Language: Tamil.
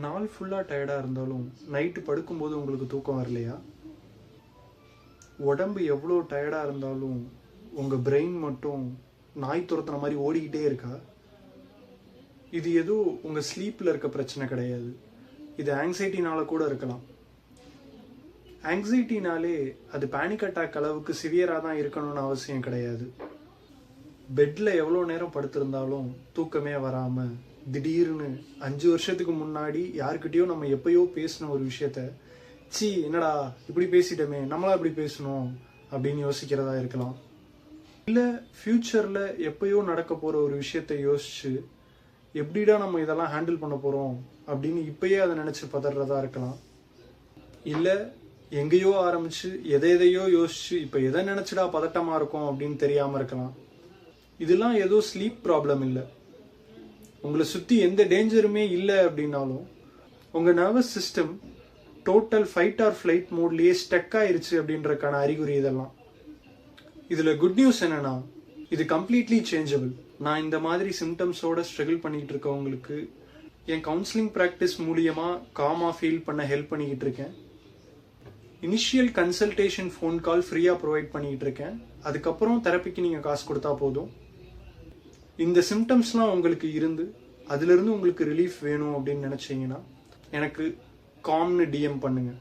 நாள் ஃபுல்லாக டயர்டாக இருந்தாலும் நைட்டு படுக்கும்போது உங்களுக்கு தூக்கம் வரலையா? உடம்பு எவ்வளோ டயர்டாக இருந்தாலும் உங்கள் பிரெயின் மட்டும் நாய் துரத்துன மாதிரி ஓடிக்கிட்டே இருக்கா? இது ஏதோ உங்கள் ஸ்லீப்பில் இருக்க பிரச்சனை கிடையாது. இது ஆங்ஸைட்டினால கூட இருக்கலாம். ஆங்ஸைட்டினாலே அது பேனிக் அட்டாக் அளவுக்கு சிவியராக தான் இருக்கணும்னு அவசியம் கிடையாது. பெட்டில் எவ்வளோ நேரம் படுத்திருந்தாலும் தூக்கமே வராமல் திடீர்னு 5 வருஷத்துக்கு முன்னாடி யாருக்கிட்டேயோ நம்ம எப்பயோ பேசின ஒரு விஷயத்த என்னடா இப்படி பேசிட்டோமே, நம்மளா இப்படி பேசணும் அப்படின்னு யோசிக்கிறதா இருக்கலாம். இல்லை ஃப்யூச்சரில் எப்பயோ நடக்க போகிற ஒரு விஷயத்த யோசிச்சு எப்படிடா நம்ம இதெல்லாம் ஹேண்டில் பண்ண போகிறோம் அப்படின்னு இப்பயே அதை நினச்சி பதறதா இருக்கலாம். இல்லை எங்கேயோ ஆரம்பித்து எதையோ யோசிச்சு இப்போ எதை நினச்சிடா பதட்டமாக இருக்கும் அப்படின்னு தெரியாமல் இருக்கலாம். இதெல்லாம் ஏதோ ஸ்லீப் ப்ராப்ளம் இல்லை. உங்களை சுற்றி எந்த டேஞ்சருமே இல்லை அப்படின்னாலும் உங்கள் nervous system total fight or flight மோட்லேயே ஸ்டக் ஆயிருச்சு அப்படின்றக்கான அறிகுறி இதெல்லாம். இதில் குட் நியூஸ் என்னன்னா, இது கம்ப்ளீட்லி சேஞ்சபிள். நான் இந்த மாதிரி சிம்டம்ஸோட ஸ்ட்ரகிள் பண்ணிக்கிட்டு இருக்கவங்களுக்கு என் கவுன்சிலிங் ப்ராக்டிஸ் மூலியமாக காமாக ஃபீல் பண்ண ஹெல்ப் பண்ணிக்கிட்டு இருக்கேன். இனிஷியல் கன்சல்டேஷன் ஃபோன் கால் ஃப்ரீயாக ப்ரொவைட் பண்ணிக்கிட்டு இருக்கேன். அதுக்கப்புறம் தெரப்பிக்கு நீங்கள் காசு கொடுத்தா போதும். இந்த சிம்டம்ஸ்லாம் உங்களுக்கு இருந்து அதிலிருந்து உங்களுக்கு ரிலீஃப் வேணும் அப்படின்னு நினச்சிங்கன்னா எனக்கு காம்னு டிஎம் பண்ணுங்கள்.